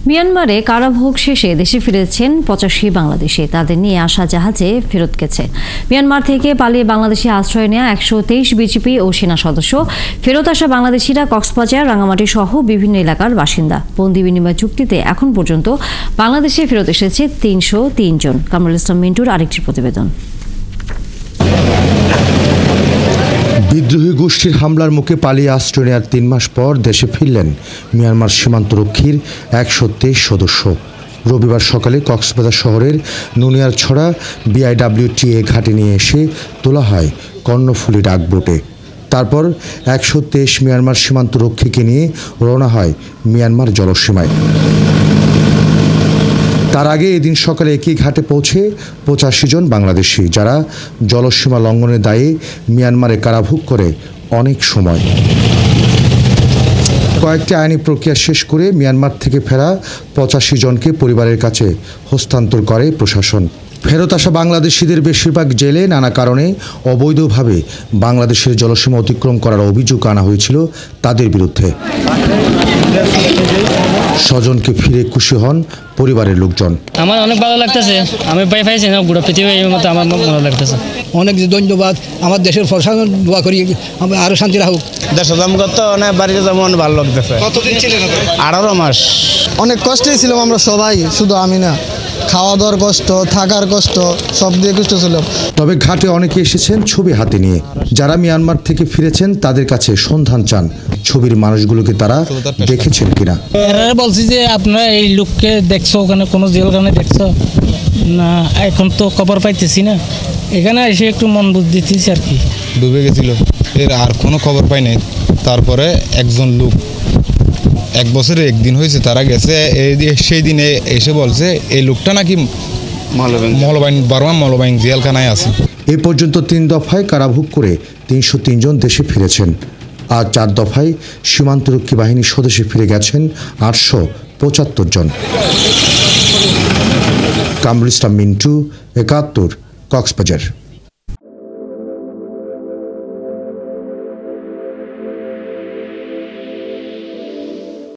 মিয়ানমারে কারাভোগ শেষে দেশে ফিরেছেন ৮৫ বাংলাদেশি। তাদের নিয়ে আসা জাহাজে ফেরত গেছে। মিয়ানমার থেকে পালিয়ে বাংলাদেশে আশ্রয় নেওয়া ১২৩ বিজিপি ও সেনা সদস্য। ফেরত আসা বাংলাদেশিরা কক্সবাজার, রাঙামাটি সহ বিভিন্ন এলাকার বাসিন্দা। বন্দি বিনিময় চুক্তিতে এখন পর্যন্ত বাংলাদেশে ফেরত এসেছে ৩০৩ জন। কামরুল ইসলাম মিন্টুর আরেকটি প্রতিবেদন। বিদ্রোহী গোষ্ঠীর হামলার মুখে পালিয়ে আশ্রয় নেওয়ার ৩ মাস পর দেশে ফিরলেন মিয়ানমার সীমান্তরক্ষীর ১২৩ সদস্য। রবিবার সকালে কক্সবাজার শহরের নুনিয়ারছড়া বিআইডব্লিউটিএ ঘাটে নিয়ে এসে তোলা হয় কর্ণফুলী ডাকবোটে। তারপর ১২৩ মিয়ানমার সীমান্তরক্ষীকে নিয়ে রওনা হয় মিয়ানমার জলসীমায়। তার আগে এদিন সকালে একই ঘাটে পৌঁছে ৮৫ জন বাংলাদেশি, যারা জলসীমা লঙ্ঘনের দায়ে মিয়ানমারে কারাভোগ করে অনেক সময়। কয়েকটি আইনি প্রক্রিয়া শেষ করে মিয়ানমার থেকে ফেরা ৮৫ জনকে পরিবারের কাছে হস্তান্তর করে প্রশাসন। ফেরত আসা বাংলাদেশিদের বেশিরভাগ জেলে নানা কারণে অবৈধভাবে বাংলাদেশের জলসীমা অতিক্রম করার অভিযোগ আনা হয়েছিল তাদের বিরুদ্ধে। স্বজনকে ফিরে খুশি হন পরিবারের লোকজন। আমার অনেক ভালো লাগতেছে, আমি পাই পাইছি না গোটা পৃথিবী এই মতো আমার ভালো লাগতেছে। অনেক ধন্যবাদ, আমার দেশের প্রশাসন দোয়া করি আরো শান্তি রাখুক। দেশে তো অনেক বাড়িতে যেমন ভালো লাগতেছে। কতদিন ছিলেন? 18 মাস। অনেক কষ্টেই ছিলাম আমরা সবাই, শুধু আমি না। খাওয়া দাওয়ার কষ্ট, থাকার কষ্ট, সব দিয়ে কষ্ট ছিল। তবে ঘাটে অনেকে এসেছেন ছবি হাতে নিয়ে। যারা মিয়ানমার থেকে ফিরেছেন তাদের কাছে সন্ধান চান ছবির মানুষগুলোকে তারা দেখেছেন কিনা। বলছি যে আপনারা এই লোককে দেখছো, ওখানে কোনো জেলখানে দেখছো না? এখন তো খবর পাইতেছি না, এখানে এসে একটু মন বুঝ দিতেছি আর কি। ডুবে গেছিল, এর আর কোনো খবর পাই নাই। তারপরে একজন লোক 1 বছরে 1 দিন হয়েছে তারা গেছে, সেই দিনে এসে বলছে এই লোকটা নাকি মলবাইন জেলখানায় আছে। এ পর্যন্ত 3 দফায় কারাভোগ করে ৩০৩ জন দেশে ফিরেছেন। আর 4 দফায় সীমান্তরক্ষী বাহিনীর সদস্য ফিরে গেছেন ৮৭৫ জন। কামরুল ইসলাম মিন্টু, ৭১, কক্সবাজার।